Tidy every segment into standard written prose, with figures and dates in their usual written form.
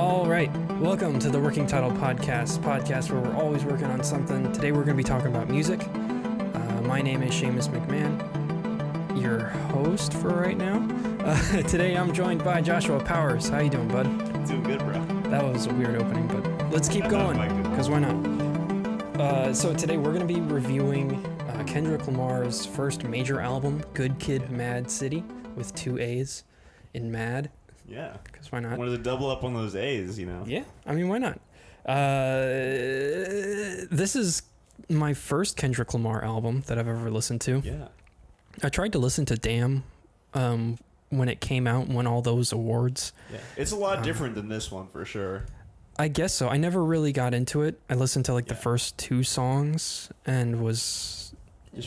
All right, welcome to the Working Title podcast where we're always working on something. Today we're going to be talking about music. My name is Seamus McMahon, your host for right now. Today I'm joined by Joshua Powers. How you doing, bud? Doing good, bro. That was a weird opening, but let's keep going, because why not? So today we're going to be reviewing Kendrick Lamar's first major album, Good Kid, Maad City, with 2 A's in Mad. Yeah. Because why not? Wanted to double up on those A's, you know? Yeah, I mean, why not? This is my first Kendrick Lamar album that I've ever listened to. Yeah. I tried to listen to Damn when it came out and won all those awards. Yeah. It's a lot different than this one, for sure. I guess so. I never really got into it. I listened to the first 2 songs and was... You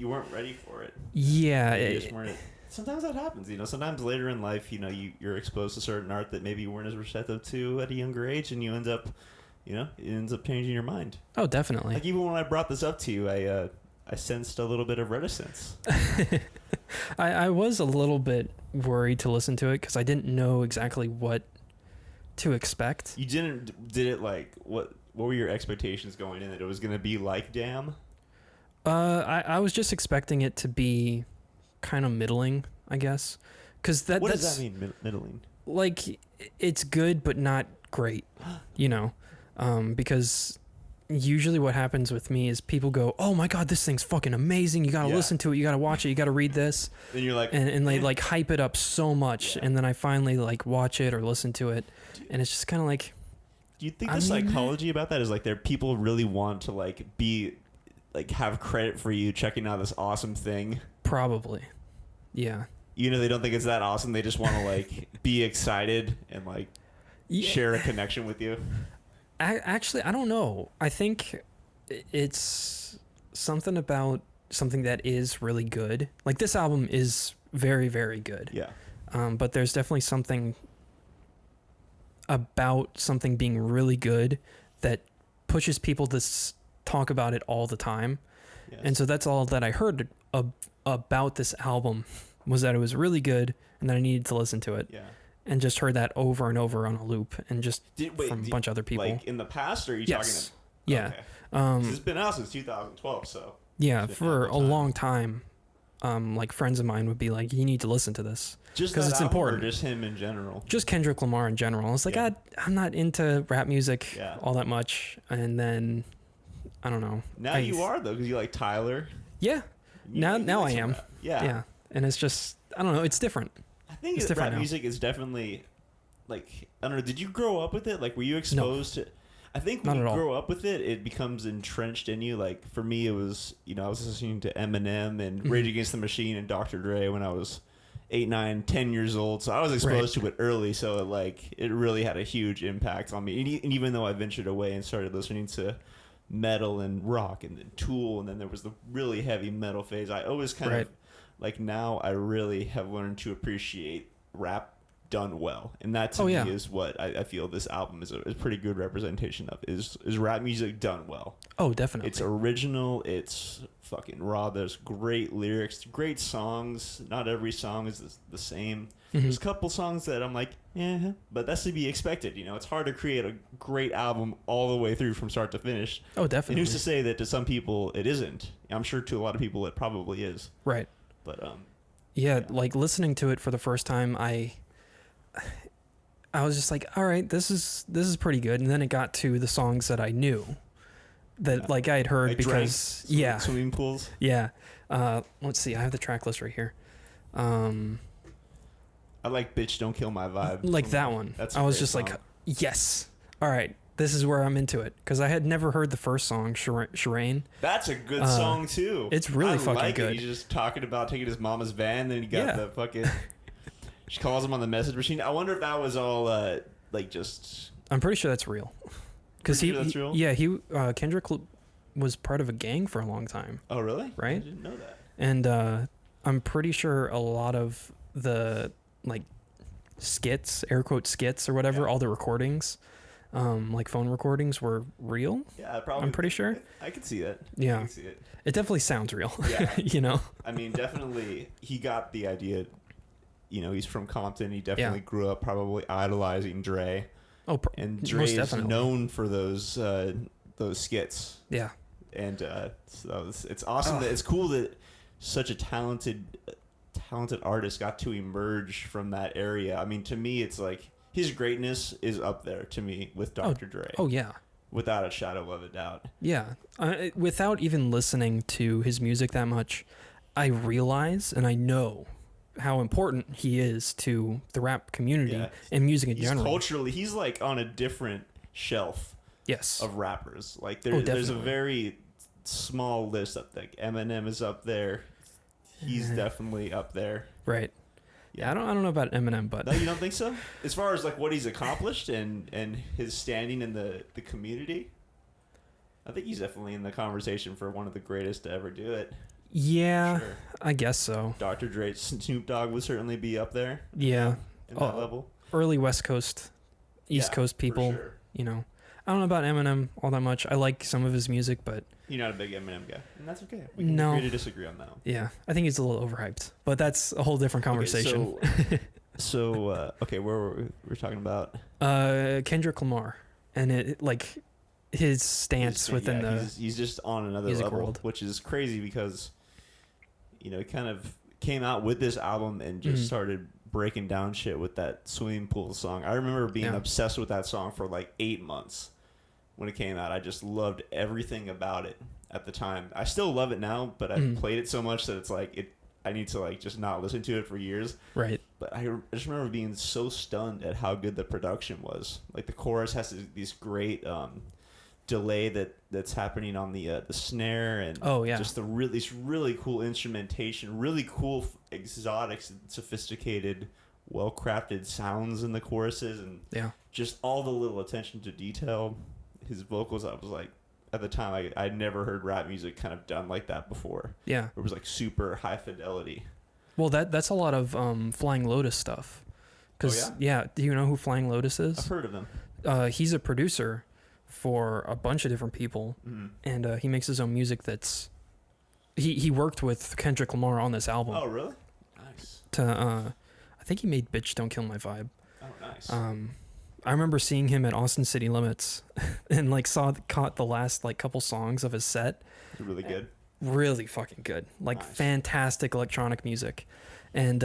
weren't ready for it. Yeah. You just weren't... Sometimes that happens, you know. Sometimes later in life, you know, you're exposed to certain art that maybe you weren't as receptive to at a younger age, and you end up, you know, it ends up changing your mind. Oh, definitely. Like, even when I brought this up to you, I sensed a little bit of reticence. I was a little bit worried to listen to it because I didn't know exactly what to expect. You did it like, what were your expectations going in, that it was going to be like Damn? I was just expecting it to be kind of middling, I guess, because what does that mean, middling? Like, it's good but not great, you know, because usually what happens with me is people go, oh my god, this thing's fucking amazing, you gotta listen to it, you gotta watch it, you gotta read this, then you're like, and they like hype it up so much, and then I finally like watch it or listen to it, and it's just kind of like, do you think the psychology about that is like people really want to like be like have credit for you checking out this awesome thing? Probably. Yeah. Even if they don't think it's that awesome, they just want to like be excited and like share a connection with you. Actually, I don't know. I think it's something about something that is really good. Like, this album is very, very good. Yeah. But there's definitely something about something being really good that pushes people to talk about it all the time. Yes. And so that's all that I heard about this album, was that it was really good and that I needed to listen to it. Yeah. And just heard that over and over on a loop, and just from a bunch of other people. Like in the past, or are you talking? Yeah. Okay. It's been out since 2012, so. Yeah, for a long time. Like, friends of mine would be like, you need to listen to this. Just because it's important. Or just him in general? Just Kendrick Lamar in general. It's like, I'm not into rap music all that much. And then, I don't know. Now you are, though, because you like Tyler. Yeah. Now I am. Yeah. And it's just, I don't know, it's different. I think rap music is definitely, like, I don't know, did you grow up with it? Like, were you exposed to... I think when you grow up with it, it becomes entrenched in you. Like, for me, it was, you know, I was listening to Eminem and Rage Against the Machine and Dr. Dre when I was 8, 9, 10 years old. So I was exposed to it early. So, it really had a huge impact on me. And even though I ventured away and started listening to metal and rock and then Tool, and then there was the really heavy metal phase, I always kind of... Like, now I really have learned to appreciate rap done well. And that to me is what I feel this album is a pretty good representation of, is rap music done well. Oh, definitely. It's original. It's fucking raw. There's great lyrics, great songs. Not every song is the same. There's a couple songs that I'm like, but that's to be expected. You know, it's hard to create a great album all the way through from start to finish. Oh, definitely. And who's to say that to some people it isn't? I'm sure to a lot of people it probably is. Right. But like, listening to it for the first time, I was just like, all right, this is pretty good. And then it got to the songs that I knew that like I had heard, like, because swimming pools. Yeah. Let's see, I have the track list right here. I like Bitch Don't Kill My Vibe. Like that one. I was just song. Like, yes. All right. This is where I'm into it, because I had never heard the first song, Shireen. That's a good song too. It's really fucking good. He's just talking about taking his mama's van, then he got the fucking. She calls him on the message machine. I wonder if that was all like just. I'm pretty sure that's real. Because that's real? Kendrick was part of a gang for a long time. Oh really? Right? I didn't know that. And I'm pretty sure a lot of the like skits, air quote skits or whatever, all the recordings. Like phone recordings were real. Yeah, probably. I'm pretty sure. I could see it. Yeah, I could see it. It definitely sounds real. Yeah, you know. I mean, definitely, he got the idea. You know, he's from Compton. He definitely grew up probably idolizing Dre. and Dre is known for those skits. Yeah. And so it's awesome that it's cool that such a talented artist got to emerge from that area. I mean, to me, it's like his greatness is up there to me with Dr. Dre. Oh yeah, without a shadow of a doubt. Yeah, without even listening to his music that much, I realize and I know how important he is to the rap community and music in general. Culturally, he's like on a different shelf. Yes. Of rappers, like there's a very small list up there. Eminem is up there. He's definitely up there. Right. Yeah, I don't know about Eminem, but no, you don't think so? As far as like what he's accomplished and his standing in the community, I think he's definitely in the conversation for one of the greatest to ever do it. Yeah, sure. I guess so. Dr. Dre, Snoop Dogg would certainly be up there. Yeah, in that level. Early West Coast, East Coast people. For sure. You know, I don't know about Eminem all that much. I like some of his music, but you're not a big Eminem guy, and that's okay. We can agree to disagree on that one. Yeah, I think he's a little overhyped, but that's a whole different conversation. Okay, okay, where were we talking about? Kendrick Lamar, and it like his stance within the he's just on another level, world. Which is crazy because he kind of came out with this album and just started breaking down shit with that swimming pool song. I remember being obsessed with that song for like 8 months. When it came out, I just loved everything about it at the time. I still love it now, but I've played it so much that it's like I need to like just not listen to it for years. Right. But I just remember being so stunned at how good the production was. Like the chorus has these great delay that's happening on the snare and just this really cool instrumentation, really cool exotic, sophisticated, well-crafted sounds in the choruses, and just all the little attention to detail. His vocals, I was like, at the time, I'd never heard rap music kind of done like that before. Yeah. It was like super high fidelity. Well, that's a lot of Flying Lotus stuff. Cause, do you know who Flying Lotus is? I've heard of them. He's a producer for a bunch of different people, and he makes his own music that's... He worked with Kendrick Lamar on this album. Oh, really? Nice. I think he made Bitch Don't Kill My Vibe. Oh, nice. I remember seeing him at Austin City Limits and like caught the last like couple songs of his set. Really good. Really fucking good. Like fantastic electronic music. And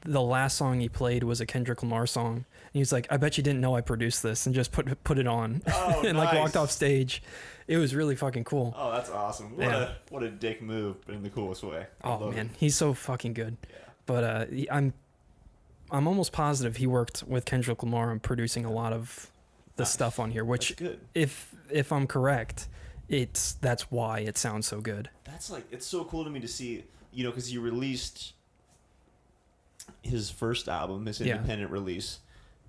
the last song he played was a Kendrick Lamar song. And he was like, I bet you didn't know I produced this, and just put it on and like walked off stage. It was really fucking cool. Oh, that's awesome. What a dick move, but in the coolest way. Oh man, he's so fucking good. Yeah. But I'm almost positive he worked with Kendrick Lamar on producing a lot of the stuff on here, which if I'm correct, that's why it sounds so good. That's like, it's so cool to me to see, because he released his first album, his independent release,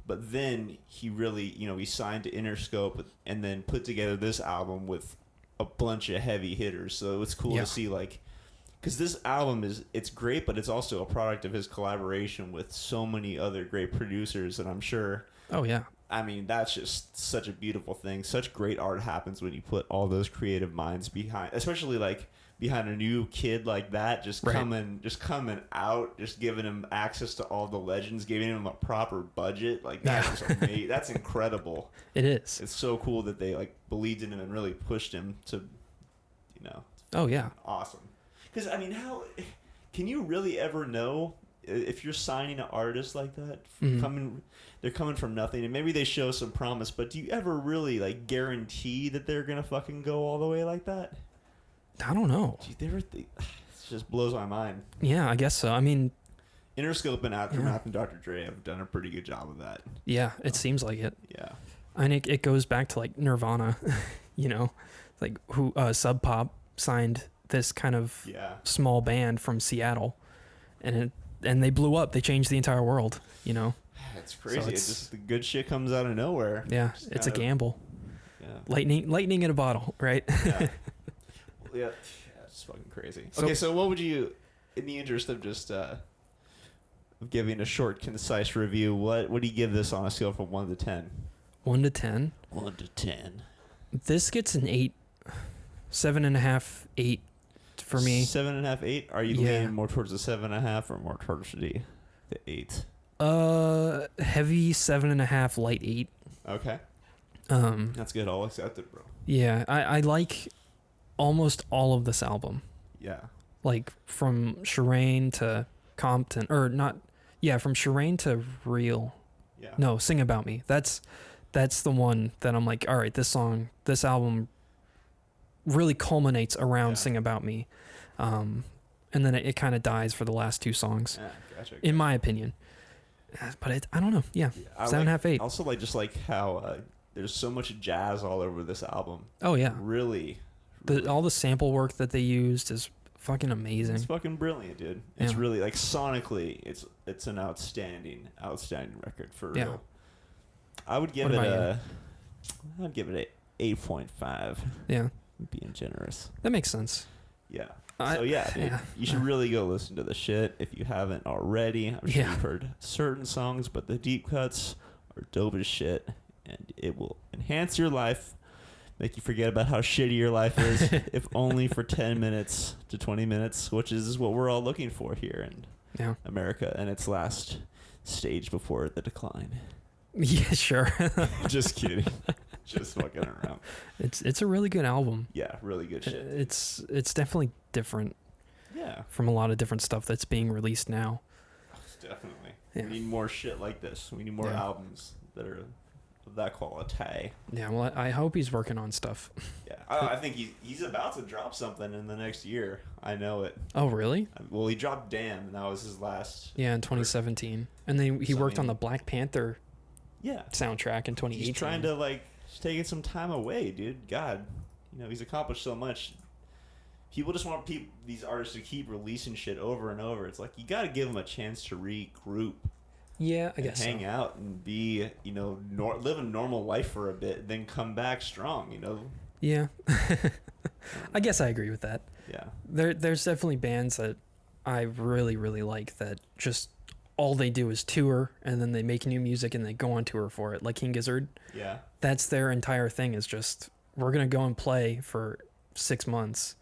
but then he really, he signed to Interscope and then put together this album with a bunch of heavy hitters. So it's cool to see like, because this album it's great, but it's also a product of his collaboration with so many other great producers, and I'm sure. Oh yeah. I mean, that's just such a beautiful thing. Such great art happens when you put all those creative minds behind, especially like behind a new kid like that, coming out, just giving him access to all the legends, giving him a proper budget. Like that's amazing. That's incredible. It is. It's so cool that they like believed in him and really pushed him to, Oh yeah. Awesome. Because, I mean, how can you really ever know if you're signing an artist like that? They're coming from nothing, and maybe they show some promise, but do you ever really, like, guarantee that they're going to fucking go all the way like that? I don't know. It just blows my mind. Yeah, I guess so. I mean... Interscope and Aftermath and Dr. Dre have done a pretty good job of that. Yeah, it seems like it. Yeah. And it goes back to, like, Nirvana, like, who Sub Pop signed this kind of small band from Seattle, and they blew up. They changed the entire world. It's crazy. So it's just the good shit comes out of nowhere. Yeah, it's a gamble. Yeah, lightning in a bottle, right? Yeah, it's fucking crazy. Okay, so what would you, in the interest of just of giving a short, concise review, what do you give this on a scale from 1 to 10? 1 to 10. 1 to 10. This gets an 8, 7.5, 8. For me, 7.5, 8. Are you leaning more towards the 7.5 or more towards the 8? Heavy 7.5, light 8. Okay. That's good. I'll accept it, bro. Yeah, I like almost all of this album. Yeah. Like from Shireen to Compton, or not. Yeah, from Shireen to Real. Yeah. No, Sing About Me. That's the one that I'm like, all right, this album really culminates around Sing About Me. And then it kind of dies for the last two songs, gotcha. in my opinion. But I don't know. Yeah, 7.5, 8. Also, also like how there's so much jazz all over this album. Oh yeah, really. All the sample work that they used is fucking amazing. It's fucking brilliant, dude. It's really like sonically, it's an outstanding record for real. I would give it a 8.5. Yeah, being generous. That makes sense. Yeah. So dude, you should really go listen to the shit if you haven't already. I'm sure you've heard certain songs, but the deep cuts are dope as shit, and it will enhance your life, make you forget about how shitty your life is, if only for 10 minutes to 20 minutes, which is what we're all looking for here in America and its last stage before the decline. Yeah, sure. Just kidding. Just fucking around. It's a really good album. Yeah, really good shit. It's definitely different. Yeah. From a lot of different stuff that's being released now. Definitely. Yeah. We need more shit like this. We need more albums that are of that quality. Yeah, well, I hope he's working on stuff. Yeah, I think he's about to drop something in the next year. I know it. Oh, really? Well, he dropped Damn, and that was his last. Yeah, in 2017. And then he worked on the Black Panther soundtrack in 2018. He's trying to, just taking some time away, dude. God, he's accomplished so much. People just want these artists to keep releasing shit over and over. It's like, you got to give them a chance to regroup. Yeah, I guess hang out and be, live a normal life for a bit, then come back strong, Yeah. I guess I agree with that. Yeah. There's definitely bands that I really, really like that just all they do is tour, and then they make new music and they go on tour for it, like King Gizzard. Yeah. That's their entire thing, is just, we're going to go and play for 6 months,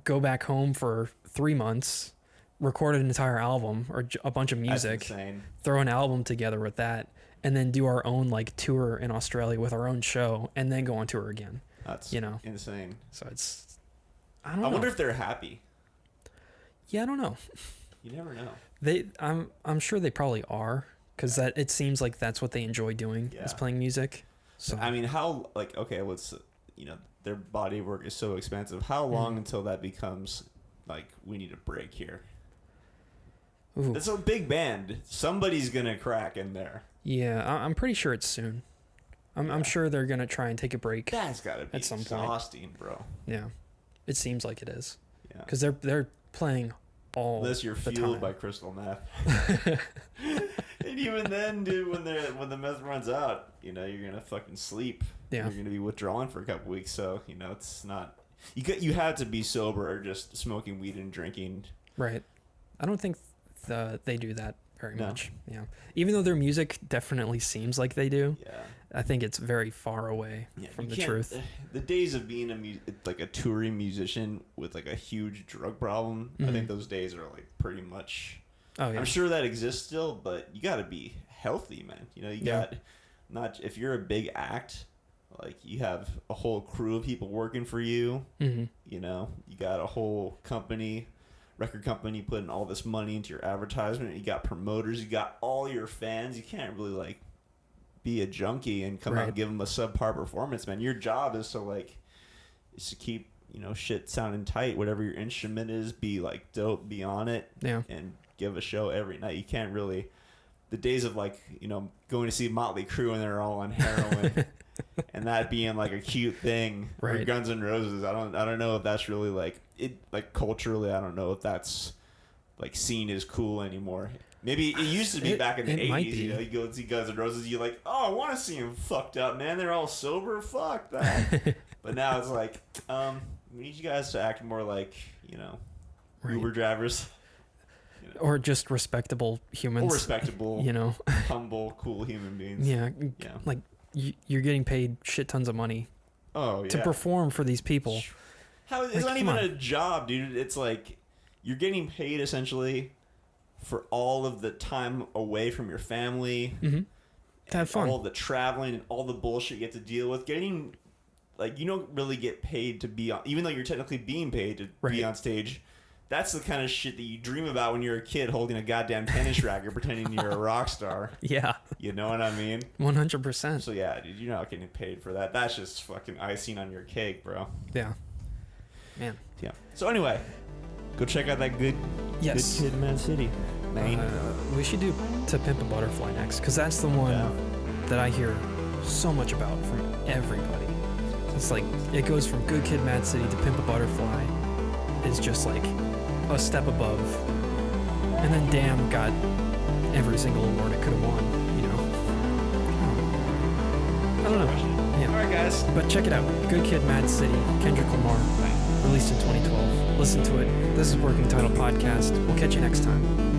go back home for 3 months, record an entire album or a bunch of music, throw an album together with that, and then do our own tour in Australia with our own show, and then go on tour again. That's insane. So it's, I don't know. I wonder if they're happy. Yeah, I don't know. You never know. I'm sure they probably are, because it seems like that's what they enjoy doing, is playing music. So I mean, how their body work is so expensive. How long until that becomes we need a break here? Ooh. It's a big band. Somebody's gonna crack in there. Yeah, I'm pretty sure it's soon. I'm sure they're gonna try and take a break. That's gotta be exhausting, bro. Yeah, it seems like it is. Yeah, because they're playing all. Unless you're fueled by crystal meth. And even then, dude, when the meth runs out, you're gonna fucking sleep. Yeah, you're gonna be withdrawing for a couple weeks. So it's not. You have to be sober or just smoking weed and drinking. Right. I don't think they do that very much. Yeah. Even though their music definitely seems like they do. Yeah. I think it's very far away from the truth. The days of being a touring musician with a huge drug problem, I think those days are pretty much. Oh yeah. I'm sure that exists still, but you got to be healthy, man. You got not if you're a big act, you have a whole crew of people working for you. Mm-hmm. You got a whole record company putting all this money into your advertisement. You got promoters. You got all your fans. You can't really be a junkie and come out and give them a subpar performance, man. Your job is to keep shit sounding tight. Whatever your instrument is, be dope, be on it, and give a show every night. You can't really. The days of going to see Motley Crue and they're all on heroin. And that being a cute thing, or Guns N' Roses, I don't know if that's really culturally, I don't know if that's seen as cool anymore. Maybe it used to be back in the 80s. You go and see Guns N' Roses, you're I want to see them fucked up, man. They're all sober, fuck that. But now it's we need you guys to act more like Uber drivers. Or just respectable humans. Or respectable, humble, cool human beings. Yeah. You're getting paid shit tons of money to perform for these people. It's not even a job, dude. It's you're getting paid essentially for all of the time away from your family, To have fun. All the traveling and all the bullshit you have to deal with. Getting, like, you don't really get paid to be on, even though you're technically being paid to be on stage. That's the kind of shit that you dream about when you're a kid holding a goddamn tennis racket pretending you're a rock star. Yeah. You know what I mean? 100%. So yeah, dude, you're not getting paid for that. That's just fucking icing on your cake, bro. Yeah. Man. Yeah. So anyway, go check out that good Kid, Maad City. We should do To Pimp a Butterfly next, because that's the one that I hear so much about from everybody. It's like, it goes from Good Kid, Maad City to Pimp a Butterfly is just like a step above. And then Damn got every single award it could have won, you know? I don't know. Yeah. Alright, guys. But check it out. Good Kid, Maad City, Kendrick Lamar, released in 2012. Listen to it. This is Working Title Podcast. We'll catch you next time.